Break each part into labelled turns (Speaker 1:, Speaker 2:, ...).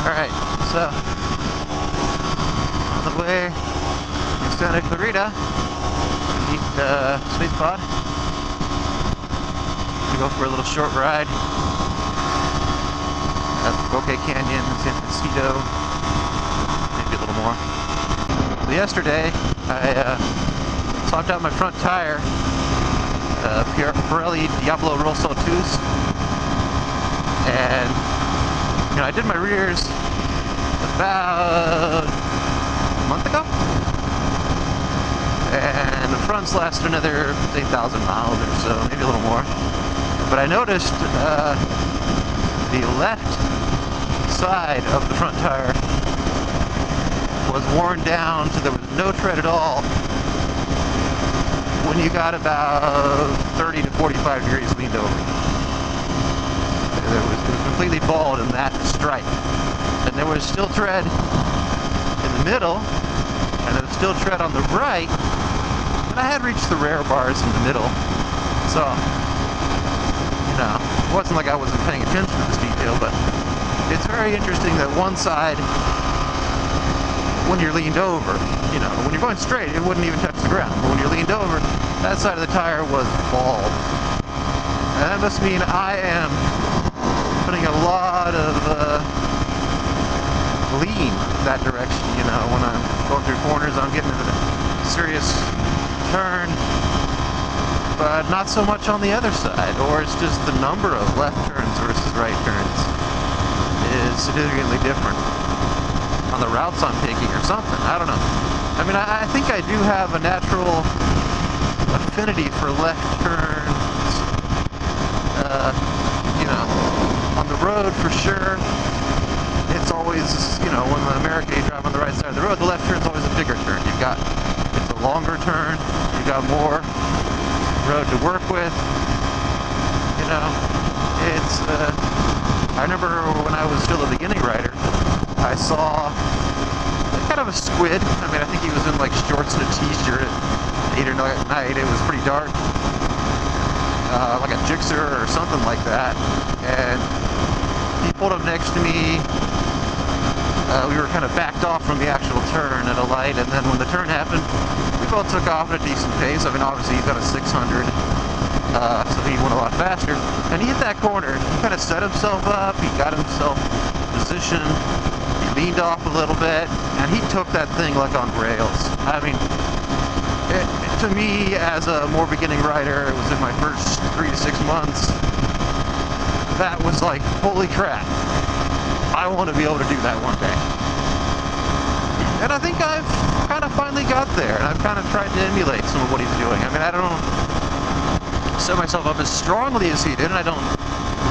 Speaker 1: Alright, so on the way to Santa Clarita to meet Spacep0d. We go for a little short ride at Bouquet Canyon, San Francisco, maybe a little more. So yesterday I swapped out my front tire, Pirelli Diablo Rosso 2s, and I did my rears about a month ago, and the fronts lasted another 8,000 miles or so, maybe a little more. But I noticed the left side of the front tire was worn down, so there was no tread at all when you got about 30 to 45 degrees leaned over. It was completely bald in that stripe. And there was still tread in the middle, and there was still tread on the right, and I had reached the rear bars in the middle. So, it wasn't like I wasn't paying attention to this detail, but it's very interesting that one side, when you're leaned over, when you're going straight, it wouldn't even touch the ground. But when you're leaned over, that side of the tire was bald. And that must mean I am putting a lot of lean that direction, when I'm going through corners, I'm getting into a serious turn, but not so much on the other side, or it's just the number of left turns versus right turns is significantly different on the routes I'm taking or something. I don't know. I mean, I think I do have a natural affinity for left turns, on the road for sure. It's always, when the American you drive on the right side of the road, the left turn's always a bigger turn. It's a longer turn, you've got more road to work with, I remember when I was still a beginning rider, I saw kind of a squid. I mean, I think he was in like shorts and a t-shirt at 8 or 9 at night. It was pretty dark, like a jigsaw or something like that, and he pulled up next to me. We were kind of backed off from the actual turn at a light, and then when the turn happened, we both took off at a decent pace. I mean, obviously he's got a 600, so he went a lot faster. And he hit that corner, he kind of set himself up, he got himself positioned, he leaned off a little bit, and he took that thing like on rails. I mean, to me, as a more beginning rider, it was in my first 3 to 6 months, that was like, holy crap. I want to be able to do that one day. And I think I've kind of finally got there, and I've kind of tried to emulate some of what he's doing. I mean, I don't set myself up as strongly as he did, and I don't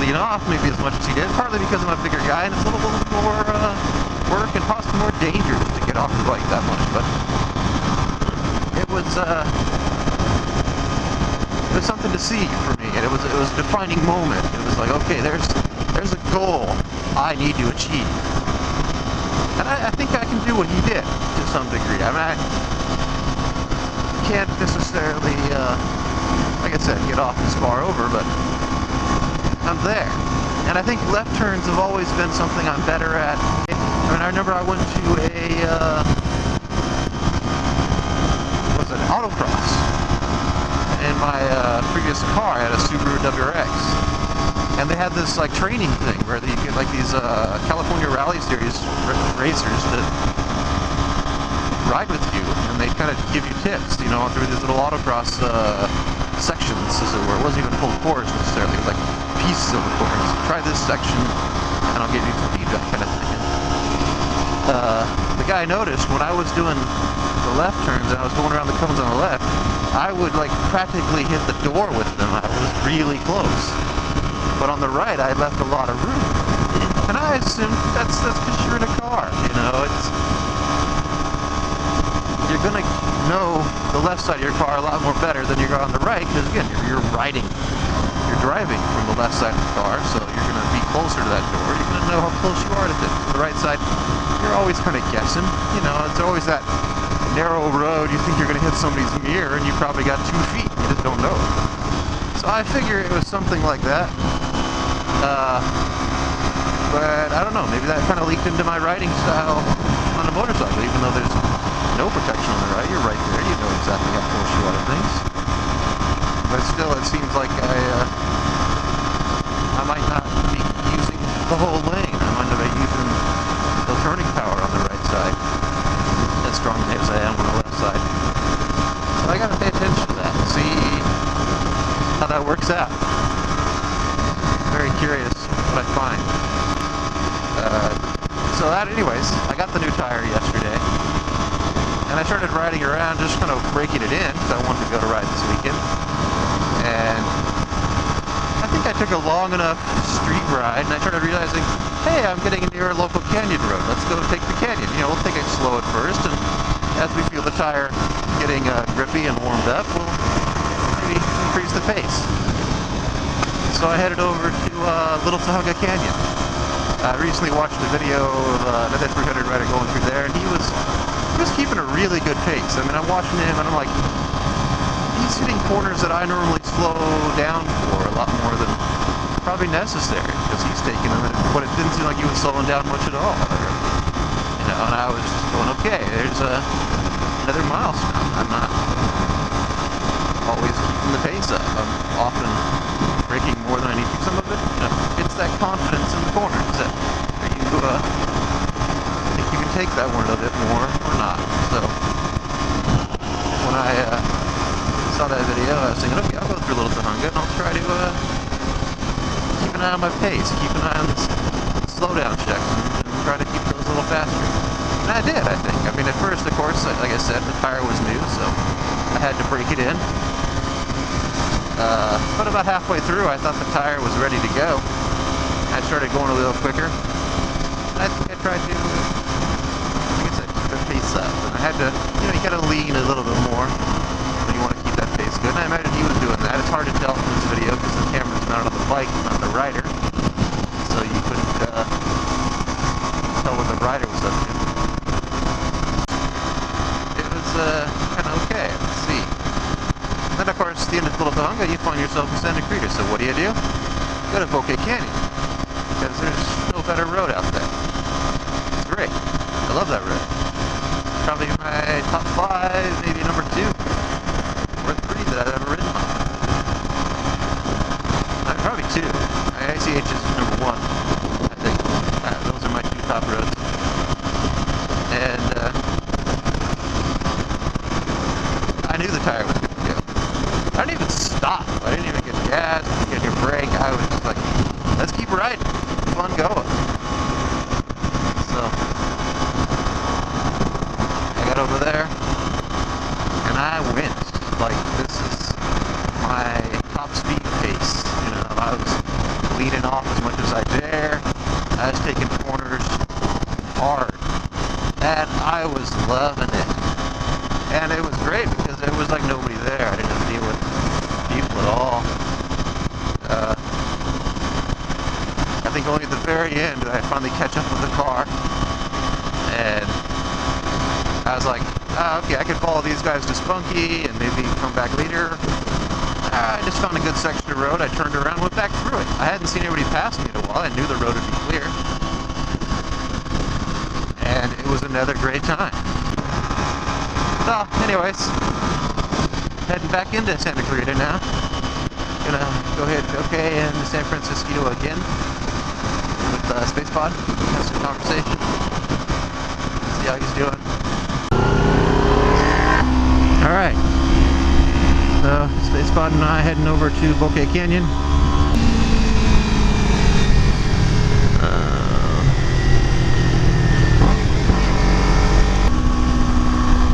Speaker 1: lean off maybe as much as he did, partly because I'm a bigger guy, and it's a little bit more work and possibly more dangerous to get off the bike that much. But it was something to see for me, and it was a defining moment. It was like, okay, there's a goal I need to achieve. And I think I can do what he did to some degree. I mean, I can't necessarily, like I said, get off this far over, but I'm there. And I think left turns have always been something I'm better at. I mean, I remember I went to an autocross in my previous car. I had a Subaru WRX. And they had this like training thing where you get like these California Rally Series racers that ride with you, and they kind of give you tips, through these little autocross sections, as it were. It wasn't even a full course necessarily. It was like pieces of the course. Try this section, and I'll give you some feedback, kind of thing. The guy noticed when I was doing the left turns and I was going around the cones on the left, I would like practically hit the door with them. I was really close. But on the right, I left a lot of room. And I assumed that's because you're in a car, You're gonna know the left side of your car a lot more better than you're on the right, because again, you're driving from the left side of the car, so you're gonna be closer to that door. You're gonna know how close you are to things. The right side, you're always kind of guessing. It's always that narrow road. You think you're gonna hit somebody's mirror, and you probably got 2 feet. You just don't know. So I figure it was something like that. But I don't know, maybe that kind of leaked into my riding style on a motorcycle, even though there's no protection on the ride. You're right there, you know exactly how close you are to things. But still, it seems like I might not be using the whole lane. I might not be using the turning power on the right side as strongly as I am on the left side. So I gotta pay attention to that and see how that works out. Very curious what I find. So that, anyways, I got the new tire yesterday, and I started riding around, just kind of breaking it in, because I wanted to go to ride this weekend. And I think I took a long enough street ride, and I started realizing, hey, I'm getting near a local canyon road. Let's go take the canyon. You know, we'll take it slow at first, and as we feel the tire getting grippy and warmed up, we'll maybe increase the pace. So I headed over to Little Tahunga Canyon. I recently watched a video of another 300 rider going through there, and he was keeping a really good pace. I mean, I'm watching him, and I'm like, he's hitting corners that I normally slow down for a lot more than probably necessary, because he's taking them, but it didn't seem like he was slowing down much at all. You know, and I was just going, okay, there's another milestone. I'm not always keeping the pace up. I'm often braking more than I need to. Some of it, you know, it's that confidence in the corners that you think you can take that one a little bit more or not. So when I saw that video, I was thinking, okay, I'll go through Little Tahunga and I'll try to keep an eye on my pace, keep an eye on the slowdown checks, and try to keep those a little faster. And I did, I think. I mean, at first, of course, like I said, the tire was new, so I had to break it in. But about halfway through, I thought the tire was ready to go. I started going a little quicker. And I think I tried to, like I said, keep the pace up. And I had to, you know, you gotta lean a little bit more when you want to keep that pace good. And I imagine he was doing that. It's hard to tell from this video because the camera's mounted on the bike, not the rider. So you couldn't tell what the rider was up to. It was kind of okay. Let's see. Then, of course, the end of Little Tahunga, you find yourself in Santa Clarita. So what do? Go to Bouquet Canyon, because there's no better road out there. It's great. I love that road. Probably my top 5, maybe number 2, or 3 that I've ever ridden on. Probably 2. ICH is number 1, I think. Those are my 2 top roads. And I knew the tire was good to go. I didn't even stop. I didn't even get gas, get your brake. I was just like, let's keep riding. Keep on going. So I got over there and I went. Like, this is my top speed pace. You know, I was leaning off as much as I dare. I was taking corners hard. And I was loving it. And it was great because there was like nobody there. I didn't have to deal with people at all. I think only at the very end did I finally catch up with the car. And I was like, okay, I could follow these guys to Spunky and maybe come back later. I just found a good section of road. I turned around, went back through it. I hadn't seen anybody pass me in a while. I knew the road would be clear. And it was another great time. So, anyways, heading back into Santa Clarita now. Gonna go ahead and into San Francisco again with Spacep0d. Have some conversation. See how he's doing. Alright. So, Spacep0d and I heading over to Bouquet Canyon.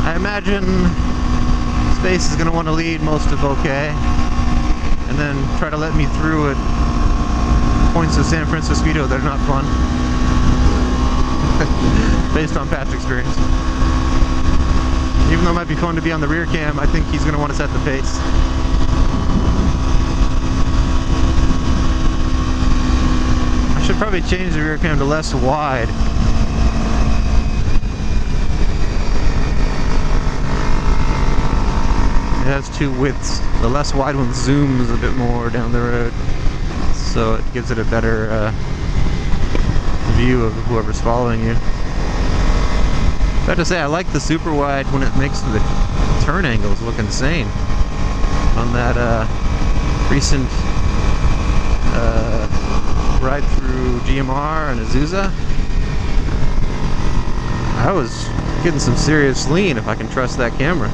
Speaker 1: I imagine Space is going to want to lead most of Bouquet and then try to let me through at points of San Francisco that are not fun based on past experience. Even though it might be fun to be on the rear cam, I think he's going to want to set the pace. I should probably change the rear cam to less wide. It has 2 widths. The less wide one zooms a bit more down the road, so it gives it a better view of whoever's following you. I have to say, I like the super wide when it makes the turn angles look insane. On that recent ride through GMR and Azusa, I was getting some serious lean, if I can trust that camera.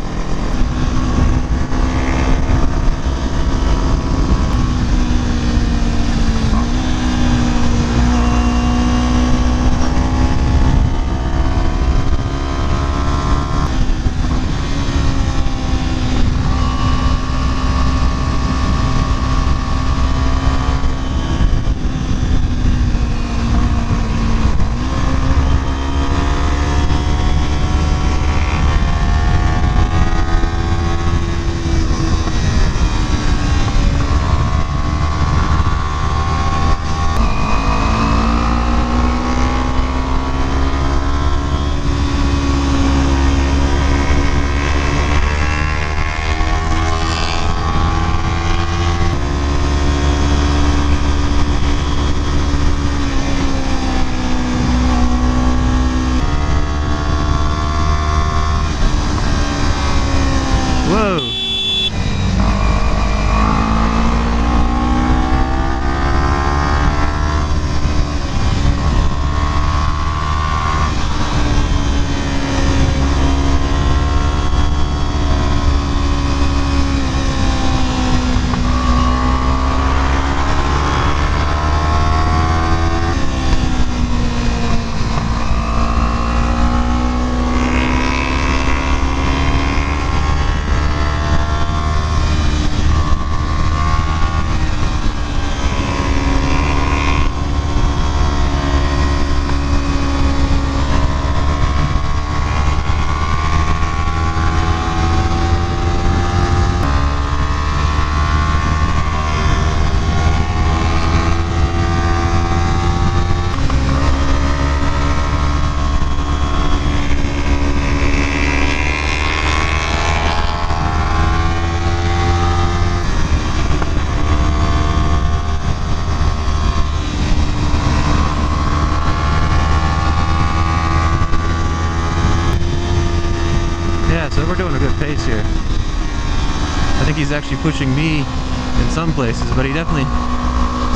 Speaker 1: We're doing a good pace here. I think he's actually pushing me in some places, but he definitely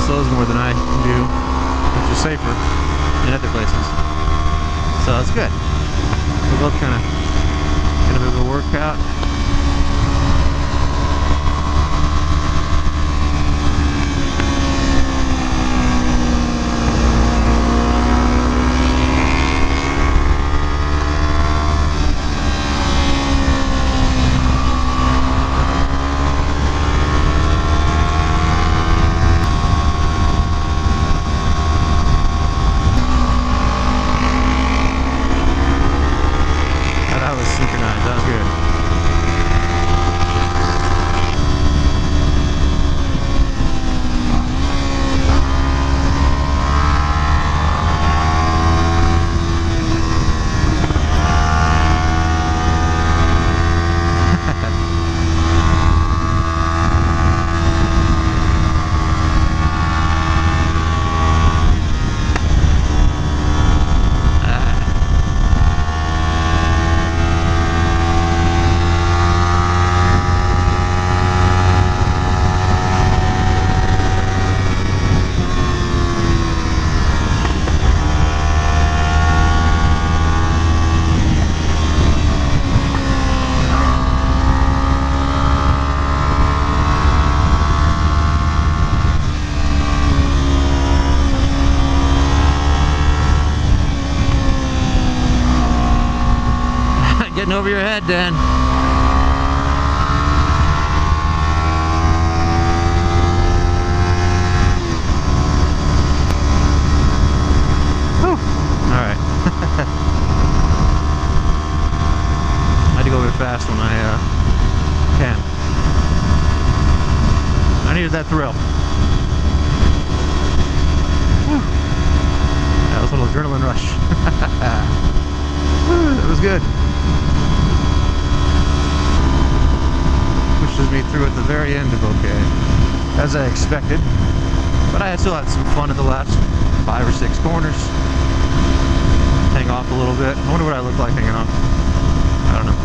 Speaker 1: slows more than I do, which is safer in other places. So it's good. We're both kind of in a bit of a workout. Getting over your head, Dan. Whew. All right. I had to go a bit fast when I can. I needed that thrill. Whew. That was a little adrenaline rush. Whew, that was good. Pushes me through at the very end of Bouquet, as I expected. But I still had some fun in the last 5 or 6 corners. off a little bit. I wonder what I look like hanging off. I don't know.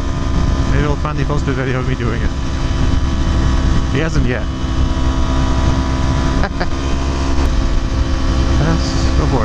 Speaker 1: Maybe he'll finally post a video of me doing it. He hasn't yet. Yes. Oh boy.